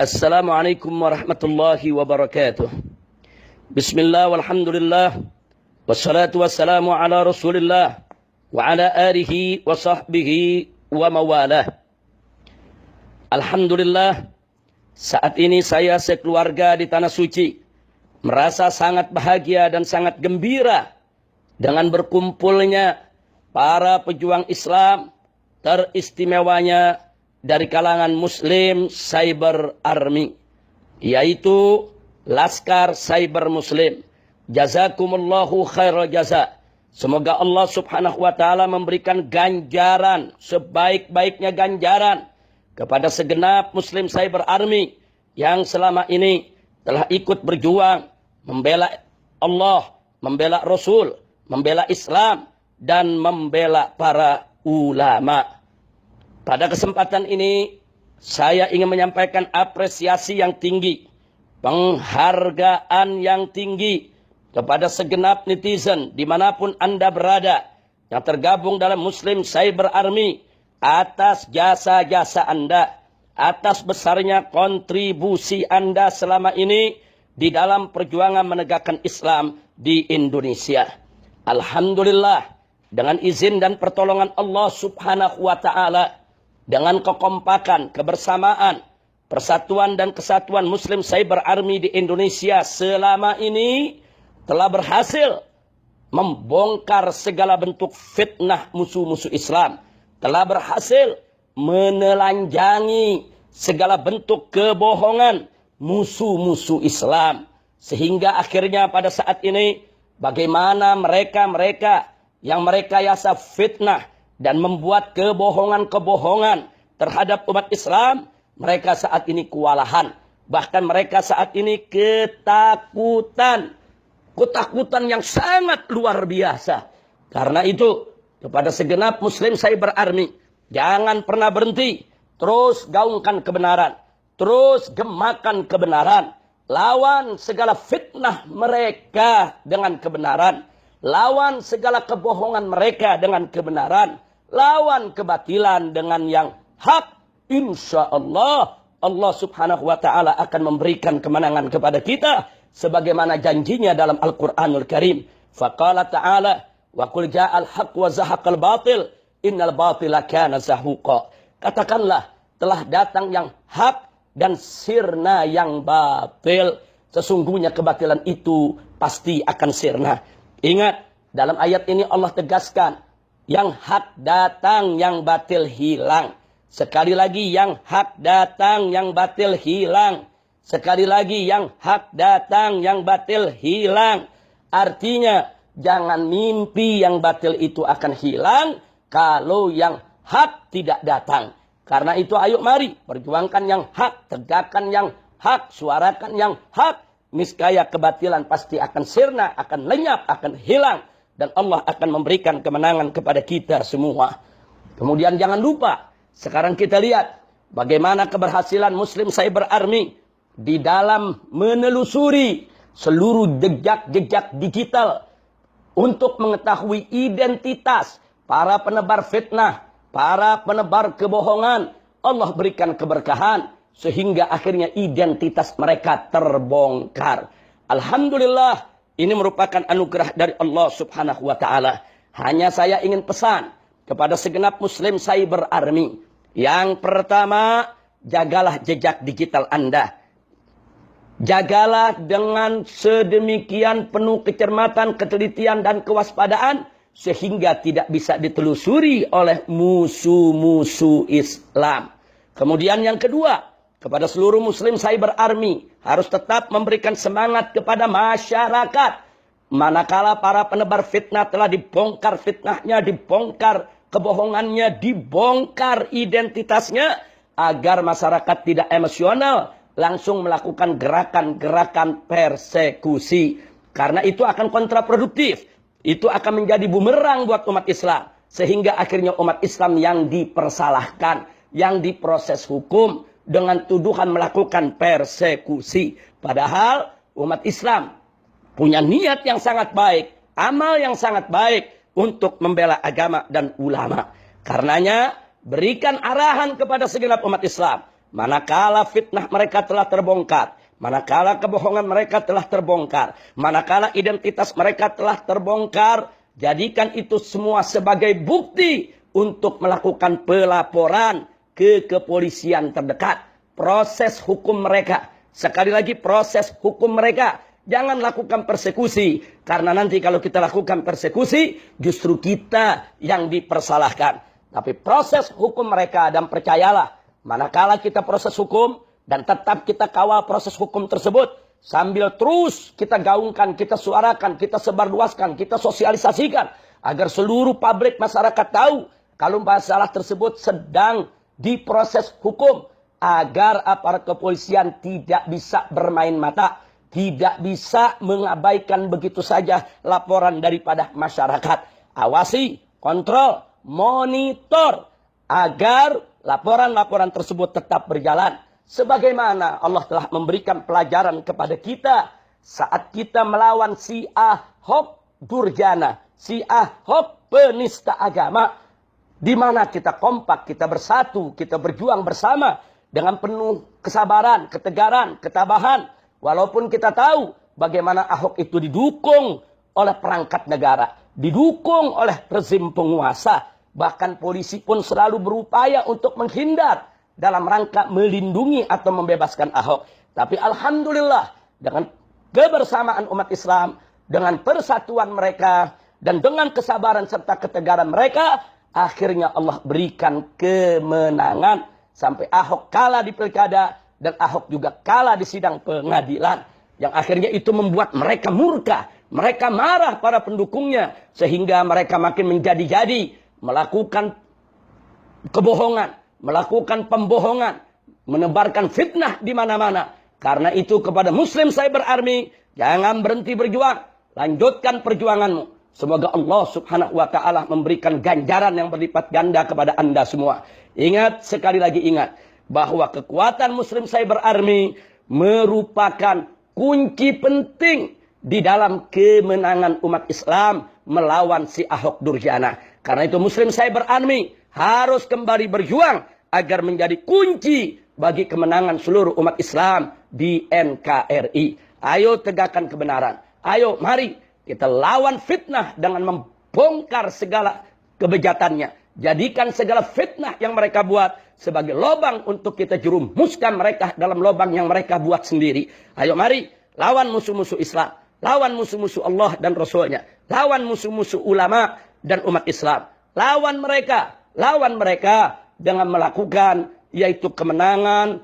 Assalamualaikum warahmatullahi wabarakatuh. Bismillah walhamdulillah. Wassalatu wassalamu ala rasulillah. Wa ala alihi wa sahbihi wa mawalah. Alhamdulillah, saat ini saya sekeluarga di Tanah Suci merasa sangat bahagia dan sangat gembira dengan berkumpulnya para pejuang Islam teristimewanya dari kalangan Muslim Cyber Army, yaitu Laskar Cyber Muslim. Jazakumullahu khairal jaza. Semoga Allah subhanahu wa ta'ala memberikan ganjaran, sebaik-baiknya ganjaran kepada segenap Muslim Cyber Army yang selama ini telah ikut berjuang membela Allah, membela Rasul, membela Islam, dan membela para ulama. Pada kesempatan ini, saya ingin menyampaikan apresiasi yang tinggi, penghargaan yang tinggi kepada segenap netizen dimanapun Anda berada yang tergabung dalam Muslim Cyber Army atas jasa-jasa Anda, atas besarnya kontribusi Anda selama ini di dalam perjuangan menegakkan Islam di Indonesia. Alhamdulillah, dengan izin dan pertolongan Allah subhanahu wa ta'ala, dengan kekompakan, kebersamaan, persatuan dan kesatuan Muslim Cyber Army di Indonesia selama ini telah berhasil membongkar segala bentuk fitnah musuh-musuh Islam. Telah berhasil menelanjangi segala bentuk kebohongan musuh-musuh Islam. Sehingga akhirnya pada saat ini, bagaimana mereka-mereka yang merekayasa fitnah dan membuat kebohongan-kebohongan terhadap umat Islam, mereka saat ini kewalahan. Bahkan mereka saat ini ketakutan. Ketakutan yang sangat luar biasa. Karena itu, kepada segenap Muslim Cyber Army, jangan pernah berhenti. Terus gaungkan kebenaran. Terus gemakan kebenaran. Lawan segala fitnah mereka dengan kebenaran. Lawan segala kebohongan mereka dengan kebenaran. Lawan kebatilan dengan yang hak. Insya Allah, Allah subhanahu wa ta'ala akan memberikan kemenangan kepada kita. Sebagaimana janjinya dalam Al-Quranul Karim. Faqala ta'ala, wa qul ja'al haq wa zahaqal batil, innal batila kana zahuqa. Katakanlah, telah datang yang hak dan sirna yang batil. Sesungguhnya kebatilan itu pasti akan sirna. Ingat, dalam ayat ini Allah tegaskan, yang hak datang, yang batil hilang. Sekali lagi, yang hak datang, yang batil hilang. Sekali lagi, yang hak datang, yang batil hilang. Artinya, jangan mimpi yang batil itu akan hilang kalau yang hak tidak datang. Karena itu ayo mari, perjuangkan yang hak, tegakkan yang hak, suarakan yang hak. Niscaya kebatilan pasti akan sirna, akan lenyap, akan hilang. Dan Allah akan memberikan kemenangan kepada kita semua. Kemudian jangan lupa, sekarang kita lihat bagaimana keberhasilan Muslim Cyber Army di dalam menelusuri seluruh jejak-jejak digital untuk mengetahui identitas para penebar fitnah, para penebar kebohongan. Allah berikan keberkahan sehingga akhirnya identitas mereka terbongkar. Alhamdulillah, ini merupakan anugerah dari Allah subhanahu wa ta'ala. Hanya saya ingin pesan kepada segenap Muslim Cyber Army. Yang pertama, jagalah jejak digital Anda. Jagalah dengan sedemikian penuh kecermatan, ketelitian, dan kewaspadaan. Sehingga tidak bisa ditelusuri oleh musuh-musuh Islam. Kemudian yang kedua, kepada seluruh Muslim Cyber Army harus tetap memberikan semangat kepada masyarakat. Manakala para penebar fitnah telah dibongkar fitnahnya, dibongkar kebohongannya, dibongkar identitasnya, agar masyarakat tidak emosional, langsung melakukan gerakan-gerakan persekusi. Karena itu akan kontraproduktif. Itu akan menjadi bumerang buat umat Islam. Sehingga akhirnya umat Islam yang dipersalahkan, yang diproses hukum dengan tuduhan melakukan persekusi. Padahal umat Islam punya niat yang sangat baik, amal yang sangat baik untuk membela agama dan ulama. Karenanya berikan arahan kepada segenap umat Islam. manakala fitnah mereka telah terbongkar, manakala kebohongan mereka telah terbongkar, manakala identitas mereka telah terbongkar, jadikan itu semua sebagai bukti untuk melakukan pelaporan ke kepolisian terdekat. Proses hukum mereka, sekali lagi proses hukum mereka. Jangan lakukan persekusi, karena nanti kalau kita lakukan persekusi, justru kita yang dipersalahkan. Tapi proses hukum mereka, dan percayalah, manakala kita proses hukum, dan tetap kita kawal proses hukum tersebut, sambil terus kita gaungkan, kita suarakan, kita sebarluaskan, kita sosialisasikan, agar seluruh publik masyarakat tahu, kalau masalah tersebut sedang diproses hukum, agar aparat kepolisian tidak bisa bermain mata, tidak bisa mengabaikan begitu saja laporan daripada masyarakat. Awasi, kontrol, monitor, agar laporan-laporan tersebut tetap berjalan. Sebagaimana Allah telah memberikan pelajaran kepada kita saat kita melawan si Ahok Durjana, si Ahok penista agama, di mana kita kompak, kita bersatu, kita berjuang bersama dengan penuh kesabaran, ketegaran, ketabahan. Walaupun kita tahu bagaimana Ahok itu didukung oleh perangkat negara, didukung oleh rezim penguasa. Bahkan polisi pun selalu berupaya untuk menghindar dalam rangka melindungi atau membebaskan Ahok. Tapi alhamdulillah, dengan kebersamaan umat Islam, dengan persatuan mereka, dan dengan kesabaran serta ketegaran mereka, akhirnya Allah berikan kemenangan. Sampai Ahok kalah di pilkada, dan Ahok juga kalah di sidang pengadilan. Yang akhirnya itu membuat mereka murka. Mereka marah para pendukungnya. Sehingga mereka makin menjadi-jadi. Melakukan kebohongan. Melakukan pembohongan. Menebarkan fitnah di mana-mana. Karena itu kepada Muslim Cyber Army, jangan berhenti berjuang. Lanjutkan perjuanganmu. Semoga Allah subhanahu wa ta'ala memberikan ganjaran yang berlipat ganda kepada anda semua. Ingat, sekali lagi ingat, bahwa kekuatan Muslim Cyber Army merupakan kunci penting di dalam kemenangan umat Islam melawan si Ahok Durjana. Karena itu Muslim Cyber Army harus kembali berjuang agar menjadi kunci bagi kemenangan seluruh umat Islam di NKRI. Ayo tegakkan kebenaran. Ayo mari kita lawan fitnah dengan membongkar segala kebejatannya. Jadikan segala fitnah yang mereka buat sebagai lubang untuk kita jerumuskan mereka dalam lubang yang mereka buat sendiri. Ayo mari lawan musuh-musuh Islam. Lawan musuh-musuh Allah dan Rasulnya. Lawan musuh-musuh ulama dan umat Islam. Lawan mereka dengan melakukan yaitu kemenangan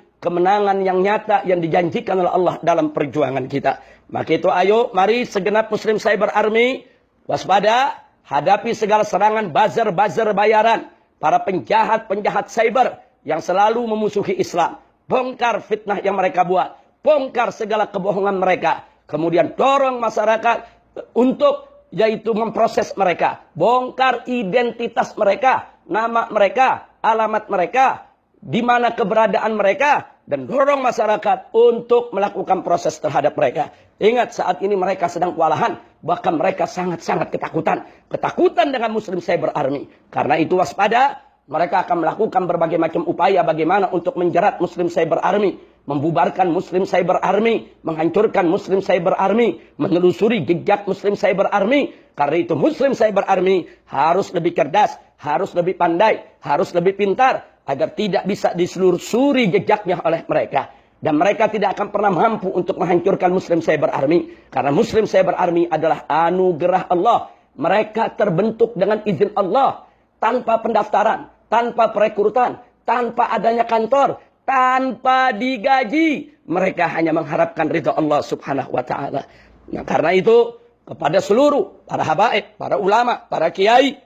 yang nyata yang dijanjikan oleh Allah dalam perjuangan kita. Maka itu ayo mari segenap Muslim Cyber Army waspada, hadapi segala serangan buzzer-buzzer bayaran, para penjahat-penjahat cyber yang selalu memusuhi Islam. Bongkar fitnah yang mereka buat, bongkar segala kebohongan mereka, kemudian dorong masyarakat untuk yaitu memproses mereka, bongkar identitas mereka, nama mereka, alamat mereka, di mana keberadaan mereka, dan dorong masyarakat untuk melakukan proses terhadap mereka. Ingat, saat ini mereka sedang kewalahan, bahkan mereka sangat-sangat ketakutan. Ketakutan dengan Muslim Cyber Army. Karena itu waspada, mereka akan melakukan berbagai macam upaya bagaimana untuk menjerat Muslim Cyber Army, membubarkan Muslim Cyber Army, menghancurkan Muslim Cyber Army, menelusuri jejak Muslim Cyber Army. Karena itu Muslim Cyber Army harus lebih cerdas, harus lebih pandai, harus lebih pintar, agar tidak bisa diselusuri jejaknya oleh mereka. Dan mereka tidak akan pernah mampu untuk menghancurkan Muslim Cyber Army. Karena Muslim Cyber Army adalah anugerah Allah. Mereka terbentuk dengan izin Allah. Tanpa pendaftaran, tanpa perekrutan, tanpa adanya kantor, tanpa digaji. Mereka hanya mengharapkan ridha Allah subhanahu wa ta'ala. Nah, karena itu, kepada seluruh para habaib, para ulama, para kiai,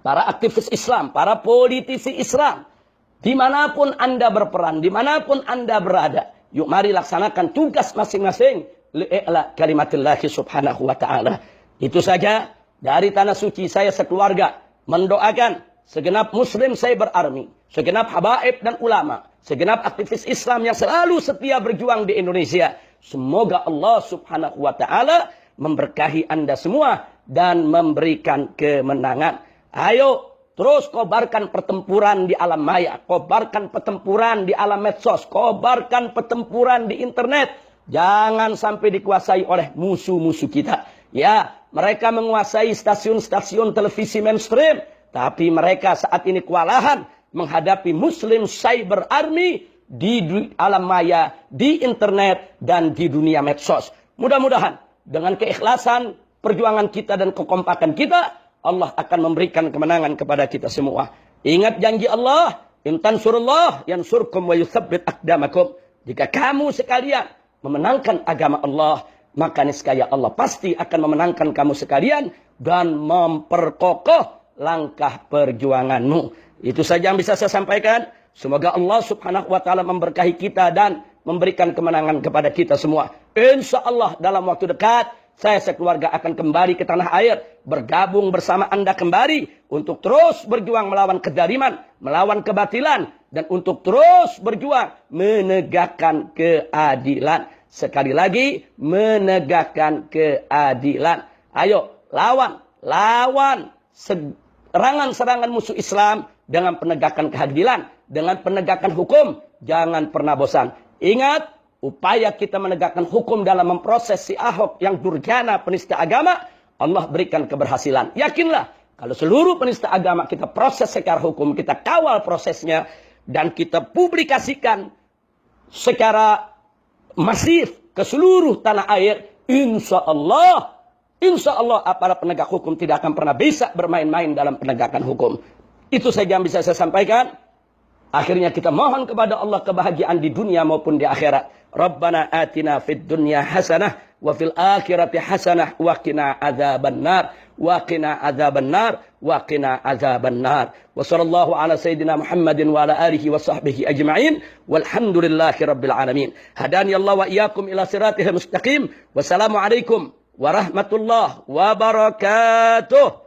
para aktivis Islam, para politisi Islam, dimanapun Anda berperan, dimanapun Anda berada, yuk mari laksanakan tugas masing-masing. Li'la kalimatillahi subhanahu wa ta'ala. Itu saja dari Tanah Suci, saya sekeluarga mendoakan segenap Muslim Cyber Army, segenap habaib dan ulama, segenap aktivis Islam yang selalu setia berjuang di Indonesia. Semoga Allah subhanahu wa ta'ala memberkahi Anda semua dan memberikan kemenangan. Ayo Terus kobarkan pertempuran di alam maya, kobarkan pertempuran di alam medsos, kobarkan pertempuran di internet. Jangan sampai dikuasai oleh musuh-musuh kita. Ya, mereka menguasai stasiun-stasiun televisi mainstream, tapi mereka saat ini kewalahan menghadapi Muslim Cyber Army di alam maya, di internet, dan di dunia medsos. Mudah-mudahan dengan keikhlasan, perjuangan kita dan kekompakan kita, Allah akan memberikan kemenangan kepada kita semua. Ingat janji Allah, in tansurullah yansurkum wa yutsabbit aqdamakum. Jika kamu sekalian memenangkan agama Allah, maka niscaya Allah pasti akan memenangkan kamu sekalian dan memperkokoh langkah perjuanganmu. Itu saja yang bisa saya sampaikan. Semoga Allah Subhanahu wa taala memberkahi kita dan memberikan kemenangan kepada kita semua. Insya Allah dalam waktu dekat saya sekeluarga akan kembali ke tanah air, bergabung bersama Anda kembali untuk terus berjuang melawan kezaliman, melawan kebatilan, dan untuk terus berjuang menegakkan keadilan. Sekali lagi, menegakkan keadilan. Ayo, lawan serangan-serangan musuh Islam dengan penegakan keadilan, dengan penegakan hukum. Jangan pernah bosan. Ingat, upaya kita menegakkan hukum dalam memproses si Ahok yang durjana penista agama, Allah berikan keberhasilan. Yakinlah, kalau seluruh penista agama kita proses secara hukum, kita kawal prosesnya, dan kita publikasikan secara masif ke seluruh tanah air, insya Allah aparat penegak hukum tidak akan pernah bisa bermain-main dalam penegakan hukum. Itu saja yang bisa saya sampaikan. Akhirnya kita mohon kepada Allah kebahagiaan di dunia maupun di akhirat. Rabbana atina fid dunya hasanah wa fil akhirati hasanah wa qina adzabannar wa qina adzabannar wa qina adzabannar. Wa sallallahu ala sayyidina Muhammadin wa ala alihi wa sahbihi ajma'in walhamdulillahi rabbil alamin. Hadani Allah wa iyyakum ila siratil mustaqim. Wassalamu alaikum warahmatullahi wabarakatuh.